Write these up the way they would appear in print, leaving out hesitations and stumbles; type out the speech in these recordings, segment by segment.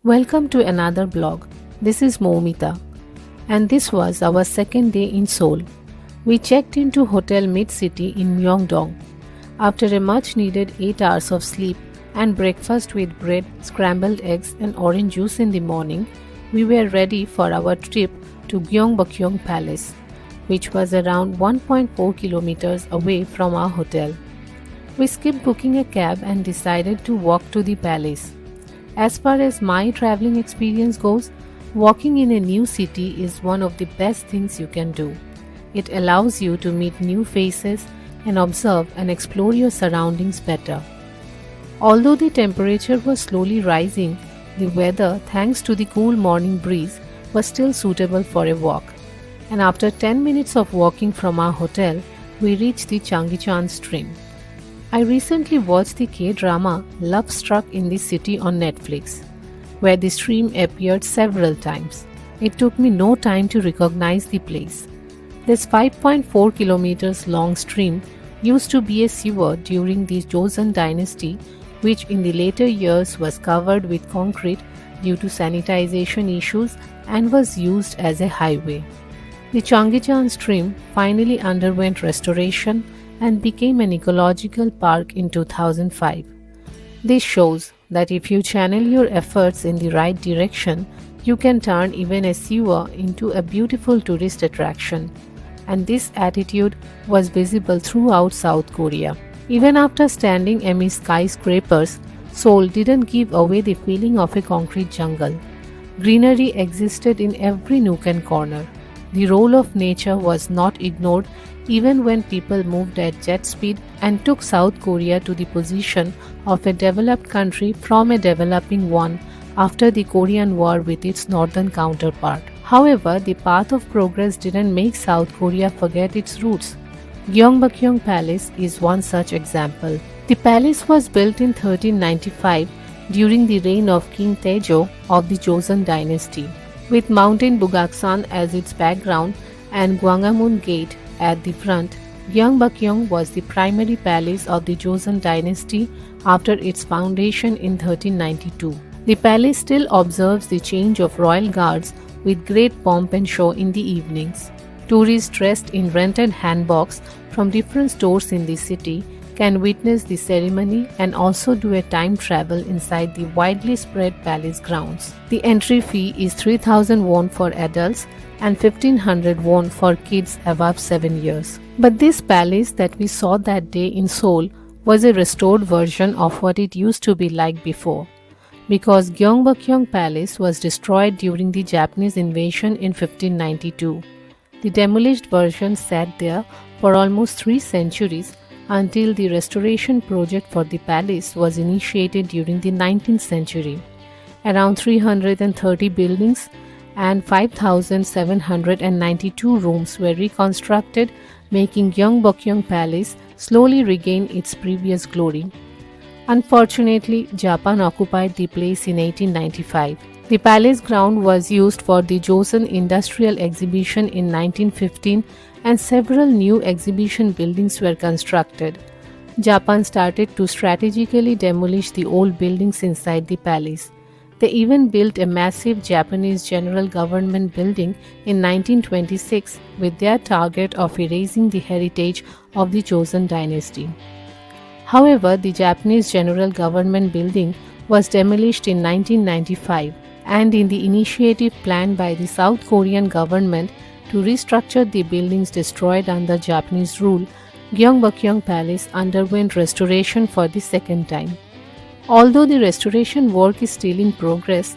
Welcome to another blog. This is Moumita, and this was our second day in Seoul. We checked into Hotel Mid City in Myeongdong. After a much needed 8 hours of sleep and breakfast with bread, scrambled eggs, and orange juice in the morning, we were ready for our trip to Gyeongbokgung Palace, which was around 1.4 kilometers away from our hotel. We skipped booking a cab and decided to walk to the palace. As far as my traveling experience goes, walking in a new city is one of the best things you can do. It allows you to meet new faces and observe and explore your surroundings better. Although the temperature was slowly rising, the weather, thanks to the cool morning breeze, was still suitable for a walk. And after 10 minutes of walking from our hotel, we reached the Changgyecheon stream. I recently watched the K-drama Love Struck in the City on Netflix, where the stream appeared several times. It took me no time to recognize the place. This 5.4 kilometers long stream used to be a sewer during the Joseon dynasty, which in the later years was covered with concrete due to sanitization issues and was used as a highway. The Changgyecheon stream finally underwent restoration and became an ecological park in 2005. This shows that if you channel your efforts in the right direction, you can turn even a sewer into a beautiful tourist attraction. And this attitude was visible throughout South Korea. Even after standing amid skyscrapers, Seoul didn't give away the feeling of a concrete jungle. Greenery existed in every nook and corner. The role of nature was not ignored even when people moved at jet speed and took South Korea to the position of a developed country from a developing one after the Korean War with its northern counterpart. However, the path of progress didn't make South Korea forget its roots. Gyeongbokgung Palace is one such example. The palace was built in 1395 during the reign of King Taejo of the Joseon dynasty. With Mountain Bugaksan as its background and Gwangamun Gate at the front, Gyeongbokgung was the primary palace of the Joseon dynasty after its foundation in 1392. The palace still observes the change of royal guards with great pomp and show in the evenings. Tourists dressed in rented hanboks from different stores in the city can witness the ceremony and also do a time travel inside the widely spread palace grounds. The entry fee is 3,000 won for adults and 1,500 won for kids above 7 years. But this palace that we saw that day in Seoul was a restored version of what it used to be like before, because Gyeongbokgung Palace was destroyed during the Japanese invasion in 1592. The demolished version sat there for almost 3 centuries until the restoration project for the palace was initiated during the 19th century. Around 330 buildings and 5,792 rooms were reconstructed, making Gyeongbokgung Palace slowly regain its previous glory. Unfortunately, Japan occupied the place in 1895. The palace ground was used for the Joseon Industrial Exhibition in 1915 and several new exhibition buildings were constructed. Japan started to strategically demolish the old buildings inside the palace. They even built a massive Japanese General Government building in 1926 with their target of erasing the heritage of the Joseon dynasty. However, the Japanese General Government building was demolished in 1995, and in the initiative planned by the South Korean government to restructure the buildings destroyed under Japanese rule, Gyeongbokgung Palace underwent restoration for the second time. Although the restoration work is still in progress,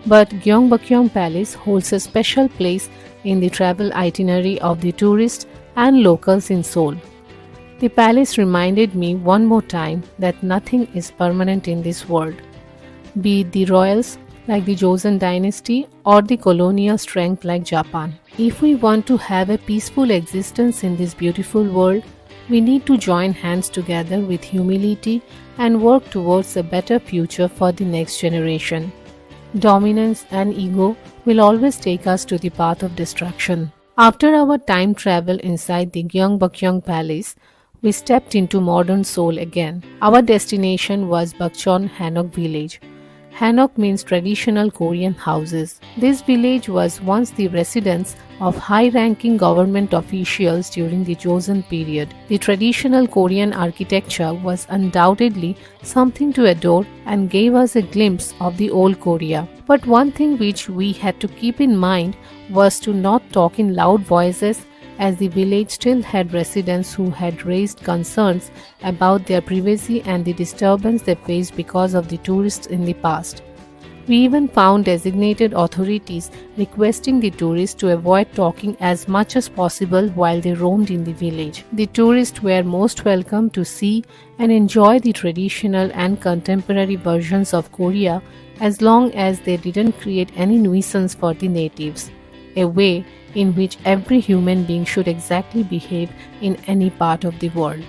but Gyeongbokgung Palace holds a special place in the travel itinerary of the tourists and locals in Seoul. The palace reminded me one more time that nothing is permanent in this world, be it the royals like the Joseon dynasty or the colonial strength like Japan. If we want to have a peaceful existence in this beautiful world, we need to join hands together with humility and work towards a better future for the next generation. Dominance and ego will always take us to the path of destruction. After our time travel inside the Gyeongbokgung Palace, we stepped into modern Seoul again. Our destination was Bakcheon Hanok village. Hanok means traditional Korean houses. This village was once the residence of high-ranking government officials during the Joseon period. The traditional Korean architecture was undoubtedly something to adore and gave us a glimpse of the old Korea. But one thing which we had to keep in mind was to not talk in loud voices, as the village still had residents who had raised concerns about their privacy and the disturbance they faced because of the tourists in the past. We even found designated authorities requesting the tourists to avoid talking as much as possible while they roamed in the village. The tourists were most welcome to see and enjoy the traditional and contemporary versions of Korea as long as they didn't create any nuisance for the natives, a way in which every human being should exactly behave in any part of the world.